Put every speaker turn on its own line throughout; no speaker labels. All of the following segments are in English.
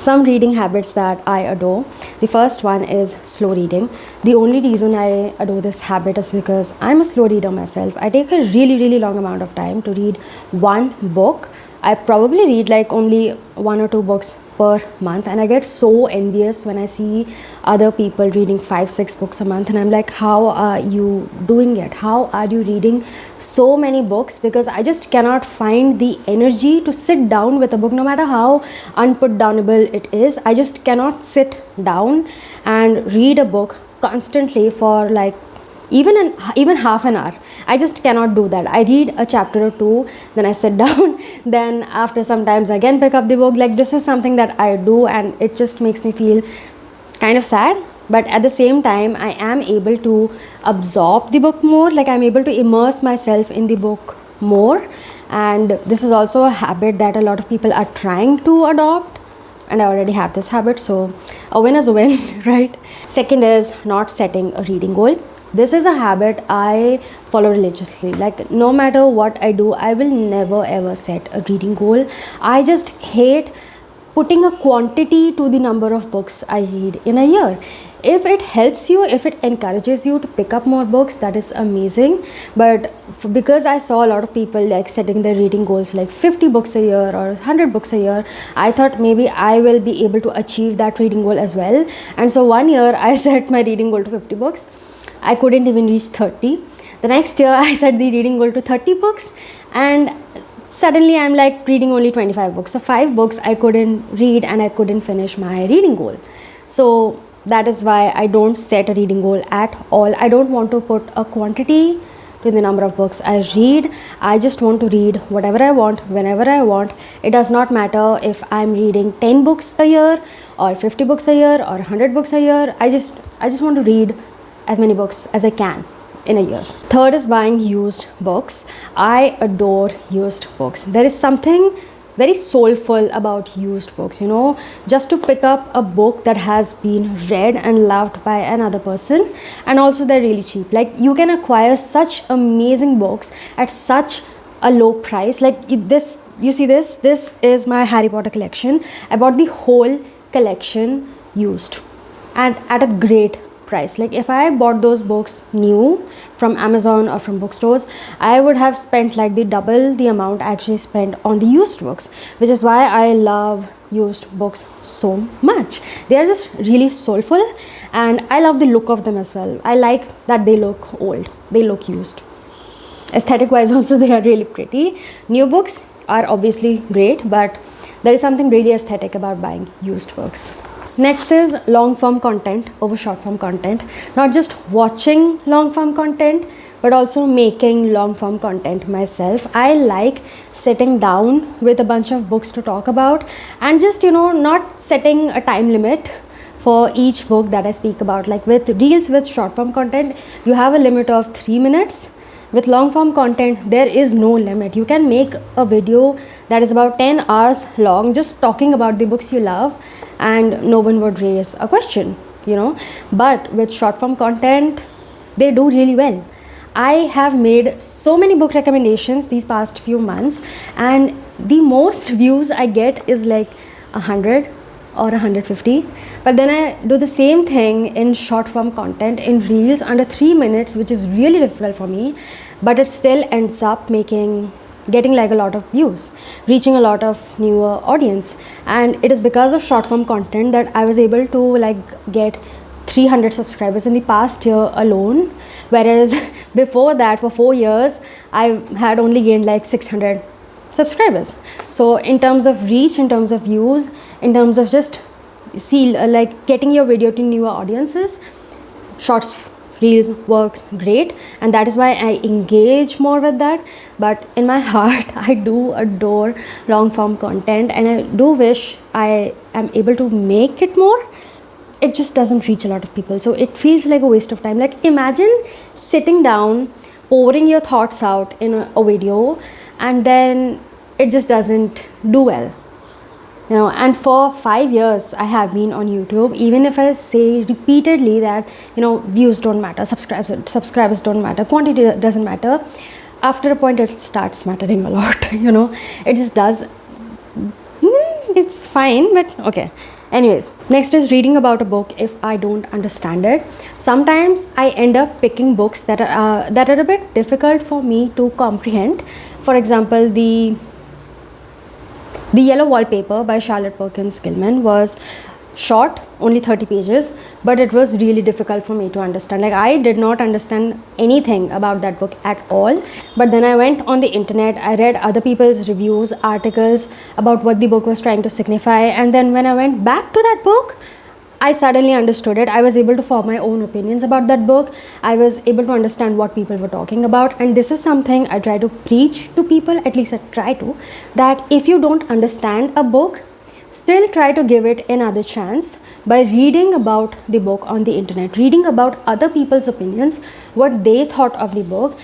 some reading habits that I adore. The first one is slow reading. The only reason I adore this habit is because I'm a slow reader myself. I take a really long amount of time to read one book. I probably read like only 1 or 2 books per month, and I get so envious when I see other people reading 5-6 books a month, and I'm like, how are you doing it? How are you reading so many books? Because I just cannot find the energy to sit down with a book, no matter how unputdownable it is. I just cannot sit down and read a book constantly for like even half an hour. I just cannot do that. I read a chapter or two, then I sit down, then after sometimes again pick up the book. Like, this is something that I do, and it just makes me feel kind of sad, but at the same time I am able to absorb the book more. Like, I'm able to immerse myself in the book more, and this is also a habit that a lot of people are trying to adopt, and I already have this habit, so a win is a win. Right? Second is not setting a reading goal. This is a habit I follow religiously. Like, no matter what I do, I will never ever set a reading goal. I just hate putting a quantity to the number of books I read in a year. If it helps you, if it encourages you to pick up more books, that is amazing. But because I saw a lot of people like setting their reading goals like 50 books a year or 100 books a year, I thought maybe I will be able to achieve that reading goal as well. And so one year I set my reading goal to 50 books. I couldn't even reach 30. The next year I set the reading goal to 30 books, and suddenly I'm like reading only 25 books. So 5 books I couldn't read, and I couldn't finish my reading goal. So that is why I don't set a reading goal at all. I don't want to put a quantity to the number of books I read. I just want to read whatever I want, whenever I want. It does not matter if I'm reading 10 books a year or 50 books a year or 100 books a year. I just want to read as many books as I can in a year. Third is buying used books. I adore used books. There is something very soulful about used books, you know, just to pick up a book that has been read and loved by another person, and also they're really cheap. Like, you can acquire such amazing books at such a low price. Like, this, you see this is my Harry Potter collection. I bought the whole collection used and at a great price. Like, if I bought those books new from Amazon or from bookstores, I would have spent like the double the amount I actually spent on the used books, which is why I love used books so much. They are just really soulful, and I love the look of them as well. I like that they look old, they look used. Aesthetic wise also, they are really pretty. New books are obviously great, but there is something really aesthetic about buying used books. Next is long form content over short form content. Not just watching long form content, but also making long form content myself. I like sitting down with a bunch of books to talk about, and just, you know, not setting a time limit for each book that I speak about. Like with reels, with short form content, you have a limit of 3 minutes. With long form content, there is no limit. You can make a video that is about 10 hours long just talking about the books you love, and no one would raise a question, you know. But with short form content, they do really well. I have made so many book recommendations these past few months, and the most views I get is like 100 or 150. But then I do the same thing in short form content, in reels under 3 minutes, which is really difficult for me, but it still ends up getting like a lot of views, reaching a lot of newer audience. And it is because of short form content that I was able to like get 300 subscribers in the past year alone, whereas before that, for 4 years, I had only gained like 600 subscribers. So in terms of reach, in terms of views, in terms of just like getting your video to newer audiences, shorts, reels works great, and that is why I engage more with that. But in my heart, I do adore long form content, and I do wish I am able to make it more. It just doesn't reach a lot of people, so it feels like a waste of time. Like, imagine sitting down, pouring your thoughts out in a video, and then it just doesn't do well, you know. And for 5 years I have been on YouTube. Even if I say repeatedly that, you know, views don't matter, subscribers don't matter, quantity doesn't matter, after a point it starts mattering a lot. You know, it just does. it's fine, but okay. Anyways, next is reading about a book if I don't understand it. Sometimes I end up picking books that are a bit difficult for me to comprehend. For example, the Yellow Wallpaper by Charlotte Perkins Gilman was short, only 30 pages, but it was really difficult for me to understand. Like, I did not understand anything about that book at all. But then I went on the internet, I read other people's reviews, articles about what the book was trying to signify, and then when I went back to that book, I suddenly understood it. I was able to form my own opinions about that book. I was able to understand what people were talking about. And this is something I try to preach to people, at least I try to, that if you don't understand a book, still try to give it another chance by reading about the book on the internet, reading about other people's opinions, what they thought of the book.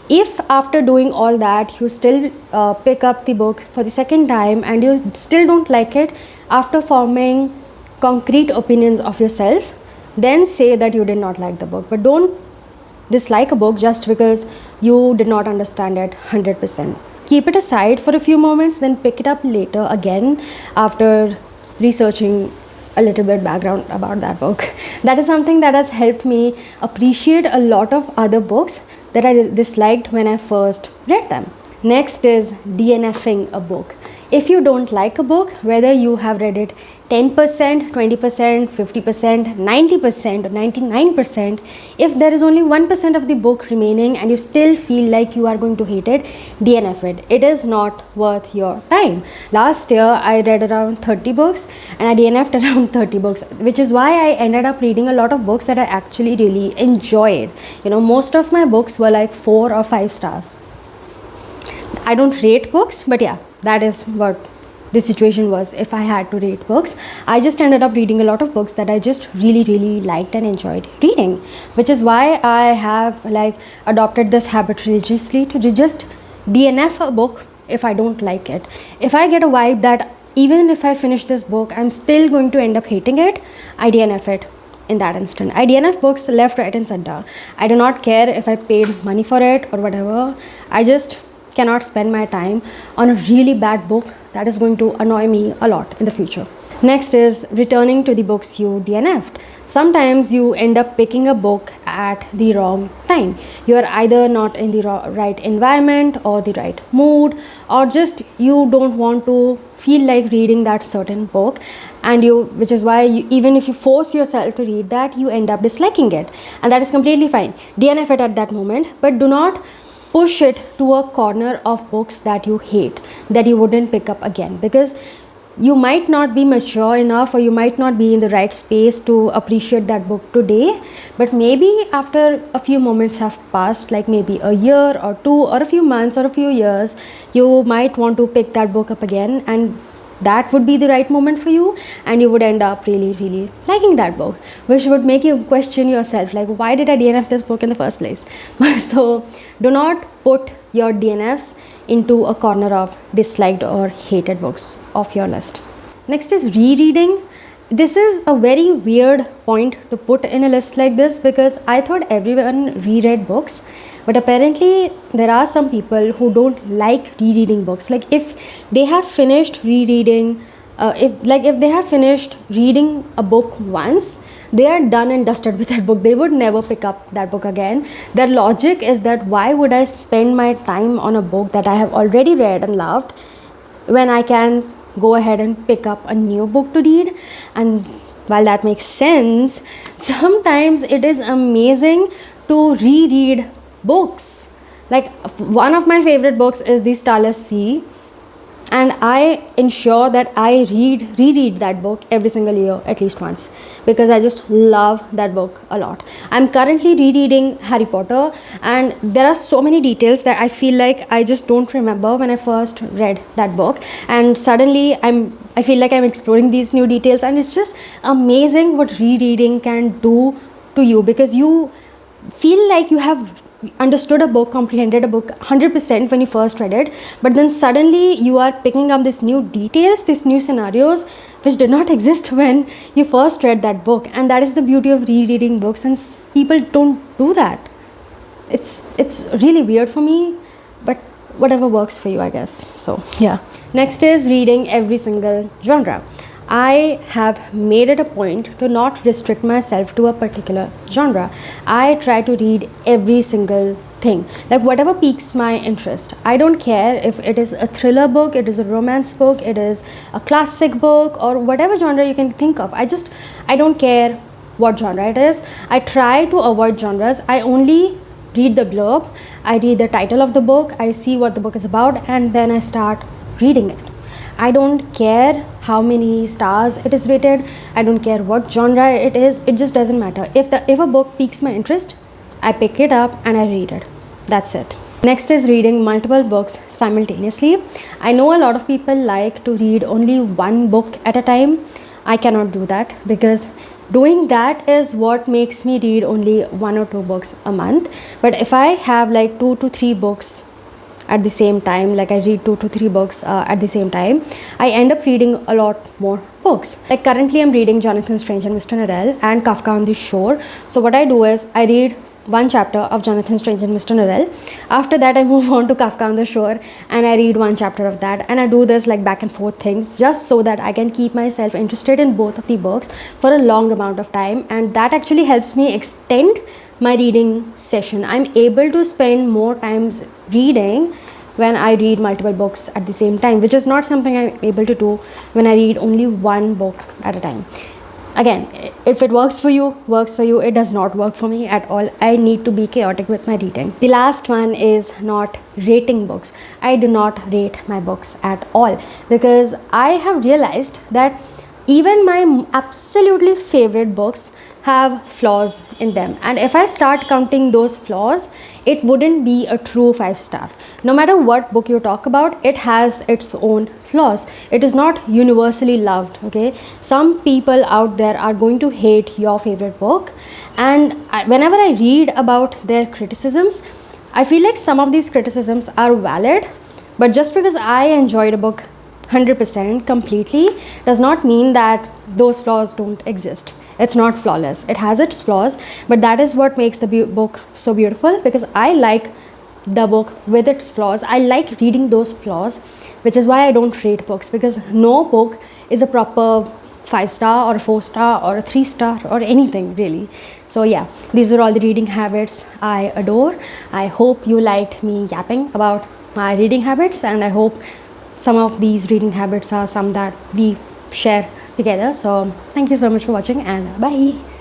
If after doing all that you still pick up the book for the second time and you still don't like it, after forming concrete opinions of yourself, then say that you did not like the book. But don't dislike a book just because you did not understand it 100%. Keep it aside for a few moments, then pick it up later again after researching a little bit background about that book. That is something that has helped me appreciate a lot of other books that I disliked when I first read them. Next is DNFing a book. If you don't like a book, whether you have read it 10%, 20%, 50%, 90%, or 99%, if there is only 1% of the book remaining and you still feel like you are going to hate it, DNF it. It is not worth your time. Last year, I read around 30 books and I DNF'd around 30 books, which is why I ended up reading a lot of books that I actually really enjoyed. Most of my books were like 4 or 5 stars. I don't rate books, but yeah, that is what the situation was. If I had to rate books, I just ended up reading a lot of books that I just really liked and enjoyed reading, which is why I have adopted this habit religiously to just DNF a book if I don't like it. If I get a vibe that even if I finish this book, I'm still going to end up hating it, I DNF it. In that instant, I DNF books left, right and center. I do not care if I paid money for it or whatever. I just cannot spend my time on a really bad book that is going to annoy me a lot in the future. Next is returning to the books you DNF'd. Sometimes you end up picking a book at the wrong time. You are either not in the right environment or the right mood, or just you don't want to feel like reading that certain book, and which is why even if you force yourself to read that, you end up disliking it, and that is completely fine. DNF it at that moment, but do not push it to a corner of books that you hate, that you wouldn't pick up again, because you might not be mature enough or you might not be in the right space to appreciate that book today, but maybe after a few moments have passed, like maybe a year or two or a few months or a few years, you might want to pick that book up again, and that would be the right moment for you, and you would end up really liking that book, which would make you question yourself, like, why did I DNF this book in the first place? So do not put your DNFs into a corner of disliked or hated books of your list. Next is rereading. This is a very weird point to put in a list like this, because I thought everyone reread books, but apparently there are some people who don't like rereading books. Like, if they have finished rereading, if they have finished reading a book once, they are done and dusted with that book. They would never pick up that book again. Their logic is that, why would I spend my time on a book that I have already read and loved when I can go ahead and pick up a new book to read? And while that makes sense, sometimes it is amazing to reread books. Like, one of my favorite books is The Starless Sea, and I ensure that I reread that book every single year at least once, because I just love that book a lot. I'm currently rereading Harry Potter, and there are so many details that I feel like I just don't remember when I first read that book, and suddenly I feel like I'm exploring these new details, and it's just amazing what rereading can do to you, because you feel like you have understood a book, comprehended a book 100% when you first read it, but then suddenly you are picking up these new details, these new scenarios which did not exist when you first read that book. And that is the beauty of rereading books, and people don't do that. It's really weird for me, but whatever works for you, I guess. So yeah. Next is reading every single genre. I have made it a point to not restrict myself to a particular genre. I try to read every single thing, like whatever piques my interest. I don't care if it is a thriller book, it is a romance book, it is a classic book, or whatever genre you can think of. I don't care what genre it is. I try to avoid genres. I only read the blurb, I read the title of the book, I see what the book is about, and then I start reading it. I don't care how many stars it is rated, I don't care what genre it is, it just doesn't matter. If a book piques my interest, I pick it up and I read it. That's it. Next is reading multiple books simultaneously. I know a lot of people like to read only one book at a time. I cannot do that, because doing that is what makes me read only 1 or 2 books a month. But if I have like 2 to 3 books at the same time, like I read 2 to 3 books at the same time, I end up reading a lot more books. Like currently I'm reading Jonathan Strange and Mr. Norrell and Kafka on the Shore. So what I do is I read one chapter of Jonathan Strange and Mr. Norrell. After that I move on to Kafka on the Shore and I read one chapter of that, and I do this like back and forth things just so that I can keep myself interested in both of the books for a long amount of time, and that actually helps me extend my reading session. I'm able to spend more times reading when I read multiple books at the same time, which is not something I'm able to do when I read only one book at a time. Again, if it works for you, works for you. It does not work for me at all. I need to be chaotic with my reading. The last one is not rating books. I do not rate my books at all, because I have realized that even my absolutely favorite books have flaws in them, and if I start counting those flaws, it wouldn't be a true 5-star. No matter what book you talk about, it has its own flaws. It is not universally loved. Okay, some people out there are going to hate your favorite book, and whenever I read about their criticisms, I feel like some of these criticisms are valid, but just because I enjoyed a book 100% completely does not mean that those flaws don't exist. It's not flawless. It has its flaws, but that is what makes the book so beautiful, because I like the book with its flaws. I like reading those flaws, which is why I don't rate books, because no book is a proper 5-star or a 4-star or a 3-star or anything really. So yeah, these were all the reading habits I adore. I hope you liked me yapping about my reading habits, and I hope some of these reading habits are some that we share together. So thank you so much for watching, and bye.